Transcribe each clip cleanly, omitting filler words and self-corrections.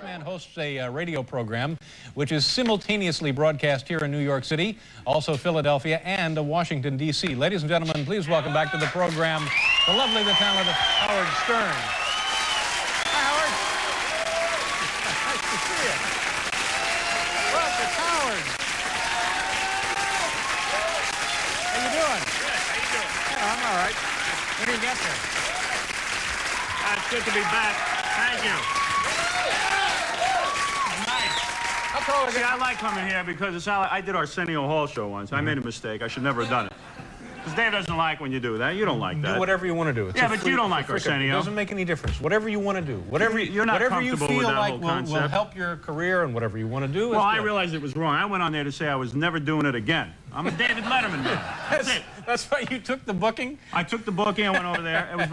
Letterman hosts a radio program which is simultaneously broadcast here in New York City, also Philadelphia, and Washington, D.C. Ladies and gentlemen, please welcome back to the program the lovely, the talented Howard Stern. Hi, Howard. Nice to see you. Look, it's Howard. How you doing? Good. How you doing? Yeah, I'm all right. When do you get there? It's good to be back. Thank you. Nice. How tall are you? See, I like coming here because it's how I did Arsenio Hall show once. I made a mistake. I should never have done it. Because Dave doesn't like when you do that. You don't like that. Do whatever you want to do. It's yeah, but you don't like Arsenio. It doesn't make any difference. Whatever you want to do. Whatever You're not whatever you comfortable feel with that like whole will concept. help your career and whatever you want to do. Well, I realized it was wrong. I went on there to say I was never doing it again. I'm a David Letterman man. That's it. That's why you took the booking? I took the booking. I went over there. It was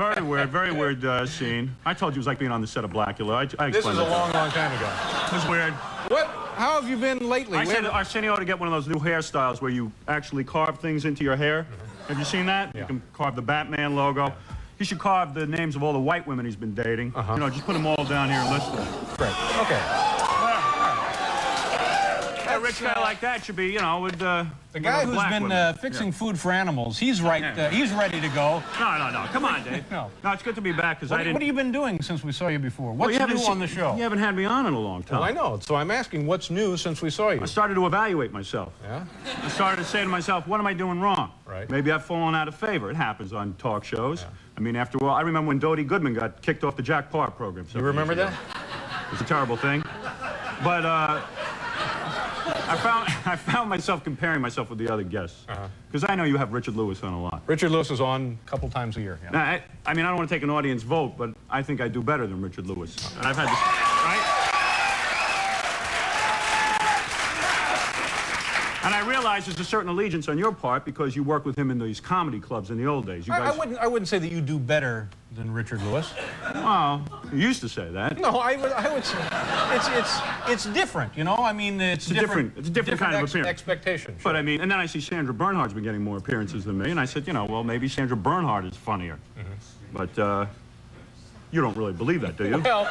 very weird scene. I told you it was like being on the set of Blackula. I explained This is a long time ago. It was weird. How have you been lately? I said Arsenio ought to get one of those new hairstyles where you actually carve things into your hair. Have you seen that? Yeah. You can carve the Batman logo. He should carve the names of all the white women he's been dating. You know, just put them all down here and list them. Great. Okay. A rich guy like that should be, you know, with The guy who's been fixing food for animals, he's right. He's ready to go. No. Come on, Dave. No, it's good to be back because I didn't. What have you been doing since we saw you before? What's new on the show? You haven't had me on in a long time. Well, I know. So I'm asking, what's new since we saw you? I started to evaluate myself. Yeah? I started to say to myself, what am I doing wrong? Right. Maybe I've fallen out of favor. It happens on talk shows. Yeah. I mean, after all, I remember when Dodie Goodman got kicked off the Jack Paar program. You remember that? It was a terrible thing. But I found myself comparing myself with the other guests. Because I know you have Richard Lewis on a lot. Richard Lewis is on a couple times a year. Yeah. Now, I mean, I don't want to take an audience vote, but I think I do better than Richard Lewis. And I've had this, right? And I realize there's a certain allegiance on your part because you worked with him in these comedy clubs in the old days. You guys... I wouldn't say that you do better than Richard Lewis. Well, you used to say that. No, I would say it's different, you know? I mean, it's a different kind of appearance. Expectation. Sure. But I mean, and then I see Sandra Bernhardt's been getting more appearances than me, and I said, you know, well, maybe Sandra Bernhardt is funnier. But you don't really believe that, do you? Well,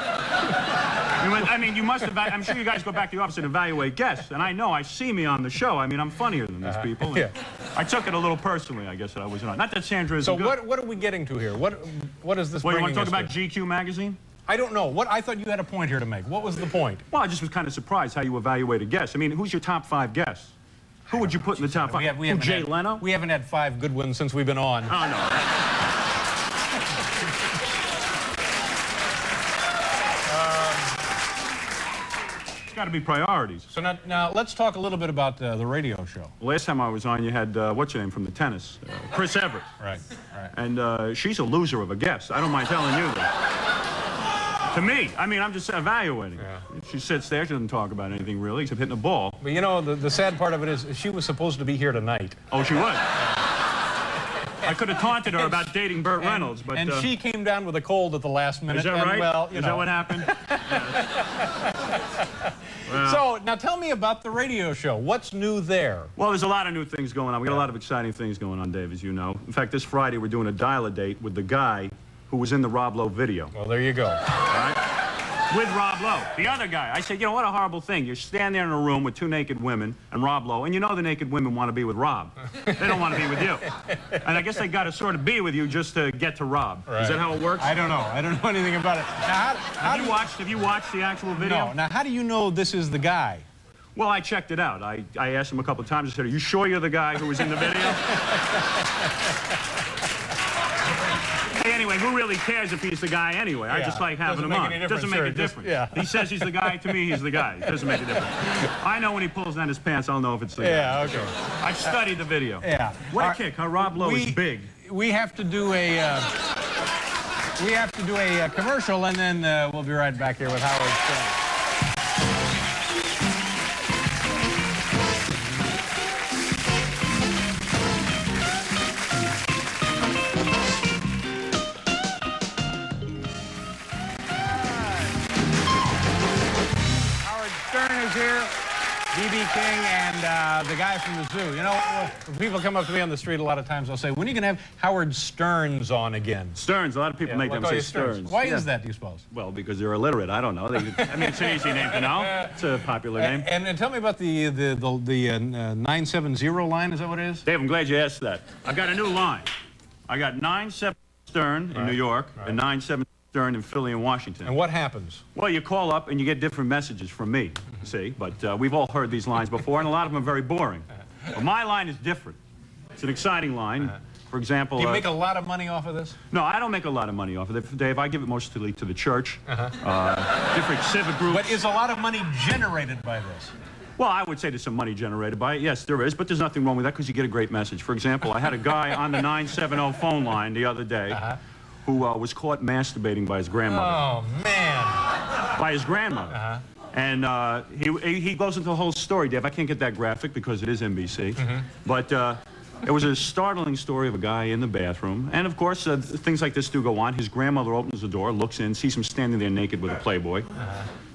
I mean, you must have. I'm sure you guys go back to the office and evaluate guests, and I know I see me on the show. I mean, I'm funnier than these people. Yeah. I took it a little personally, I guess, that I was not. Not that Sandra is. So what are we getting to here? What is this? Well, you want to bringing talk us about to? GQ magazine? I don't know. I thought you had a point here to make. What was the point? Well, I just was kind of surprised how you evaluate a guest. I mean, who's your top 5 guests? Who would you put in the top 5? Jay Leno? We haven't had 5 good ones since we've been on. Oh, no. It's got to be priorities. So now let's talk a little bit about the radio show. Last time I was on, you had, what's your name from the tennis? Chris Everett. Right. And she's a loser of a guest. I don't mind telling you that. To me, I mean, I'm just evaluating. Yeah. She sits there, she doesn't talk about anything really, except hitting a ball. But you know, the sad part of it is she was supposed to be here tonight. Oh, she was? I could have taunted her about dating Burt Reynolds, but... And she came down with a cold at the last minute. Is that right? Well, is that what happened? Well, so, now tell me about the radio show. What's new there? well, there's a lot of new things going on. We got a lot of exciting things going on, Dave, as you know. In fact, this Friday we're doing a dial-a-date with the guy who was in the Rob Lowe video. Well, there you go. All right? With Rob Lowe. The other guy. I said, you know, what a horrible thing. You stand there in a room with 2 naked women and Rob Lowe, and you know the naked women want to be with Rob. They don't want to be with you. And I guess they got to sort of be with you just to get to Rob. Right. Is that how it works? I don't know. I don't know anything about it. Now, Have you watched the actual video? No. Now, how do you know this is the guy? Well, I checked it out. I asked him a couple of times. I said, are you sure you're the guy who was in the video? Hey, anyway, who really cares if he's the guy anyway? I just like having him on. It doesn't make a difference. Yeah. He says he's the guy. To me, he's the guy. It doesn't make a difference. I know when he pulls down his pants, I'll know if it's the guy. Yeah, okay. I've studied the video. Yeah. What a kick, huh? Rob Lowe is big. We have to do a... commercial, and then we'll be right back here with Howard Stern. Howard Stern is here. B.B. King and the guy from the zoo. You know, when people come up to me on the street, a lot of times they'll say, when are you going to have Howard Stearns on again? Stearns. A lot of people make them say Stearns. Why is that, do you suppose? Well, because they're illiterate. I don't know. I mean, it's an easy name to know. It's a popular name. And tell me about the 970 line. Is that what it is? Dave, I'm glad you asked that. I've got a new line. I got 970 Stern in New York and 970 Stern in Philly and Washington. And what happens? Well, you call up and you get different messages from me, see? But we've all heard these lines before, and a lot of them are very boring. But my line is different. It's an exciting line. For example... Do you make a lot of money off of this? No, I don't make a lot of money off of it, Dave. I give it mostly to the church, different civic groups. But is a lot of money generated by this? Well, I would say there's some money generated by it. Yes, there is, but there's nothing wrong with that because you get a great message. For example, I had a guy on the 970 phone line the other day who was caught masturbating by his grandmother. Oh, man. By his grandmother. And he goes into the whole story, Dave. I can't get that graphic because it is NBC. But it was a startling story of a guy in the bathroom. And, of course, things like this do go on. His grandmother opens the door, looks in, sees him standing there naked with a Playboy.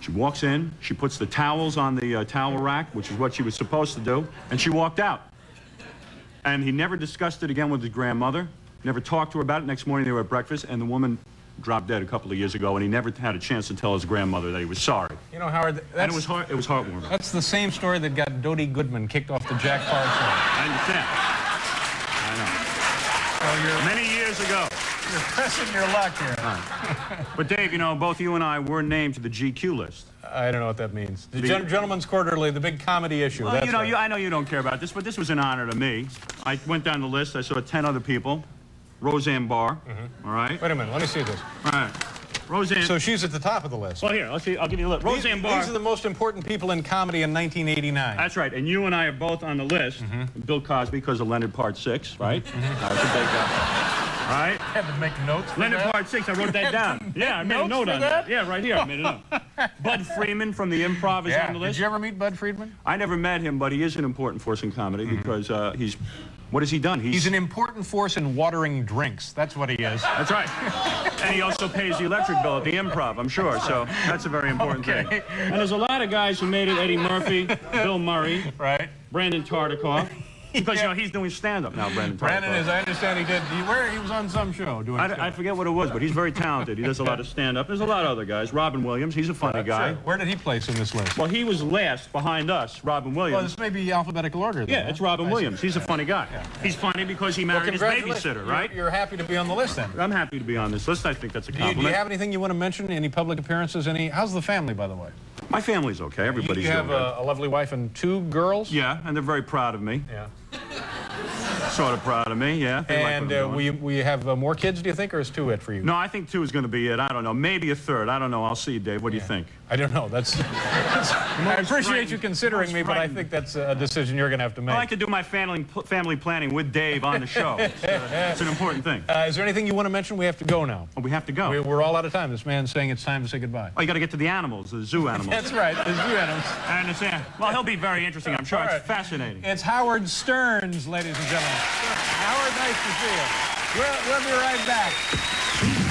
She walks in, she puts the towels on the towel rack, which is what she was supposed to do, and she walked out. And he never discussed it again with his grandmother, never talked to her about it. Next morning they were at breakfast, and the woman dropped dead a couple of years ago, and he never had a chance to tell his grandmother that he was sorry. You know, Howard, and it was heartwarming. That's the same story that got Dodie Goodman kicked off the Jack Parr show. I understand. I know. So many years ago. You're pressing your luck here. But Dave, you know, both you and I were named to the GQ list. I don't know what that means. The Gentleman's Quarterly, the big comedy issue. Well, that's you know, right. I know you don't care about this, but this was an honor to me. I went down the list. I saw 10 other people. Roseanne Barr. All right. Wait a minute. Let me see this. All right. Roseanne. So she's at the top of the list. Well, here, let's see. I'll give you a list. Roseanne Barr. These are the most important people in comedy in 1989. That's right. And you and I are both on the list. Bill Cosby because of Leonard Part 6, right? That was a big guy. All right? I had to make notes for Leonard that. Part 6, I wrote that down. Yeah, I made a note on that. Yeah, right here, I made it up. Bud Freeman from the Improv is on the list. Did you ever meet Bud Friedman? I never met him, but he is an important force in comedy because he's... What has he done? He's an important force in watering drinks. That's what he is. That's right. And he also pays the electric bill at the Improv, I'm sure. So that's a very important thing. And there's a lot of guys who made it. Eddie Murphy, Bill Murray, Brandon Tartikoff. Because, you know, he's doing stand-up now, Brandon Tartikoff. Brandon is, I understand he did. He was on some show doing I forget what it was, but he's very talented. He does a lot of stand-up. There's a lot of other guys. Robin Williams, he's a funny guy. Sure. Where did he place in this list? Well, he was last behind us, Robin Williams. Well, this may be alphabetical order. Then, it's Robin Williams. He's a funny guy. He's funny because he married his babysitter, right? You're happy to be on the list, then. I'm happy to be on this list. I think that's a compliment. Do you have anything you want to mention? Any public appearances? How's the family, by the way? My family's okay. Everybody's You have a lovely wife and 2 girls? Yeah, and they're very proud of me. Yeah. Sort of proud of me, yeah. And will you have more kids, do you think, or is 2 it for you? No, I think 2 is going to be it. I don't know. Maybe a 3rd. I don't know. I'll see you, Dave. What do you think? I don't know. I appreciate you considering me, but I think that's a decision you're going to have to make. I like to do my family planning with Dave on the show. It's an important thing. Is there anything you want to mention? We have to go now. Oh, we have to go. We're all out of time. This man's saying it's time to say goodbye. Oh, you got to get to the animals, the zoo animals. That's right, the zoo animals. I understand. Well, he'll be very interesting, I'm sure. It's fascinating. It's Howard Stearns, ladies and gentlemen. Howard, nice to see you. We'll be right back.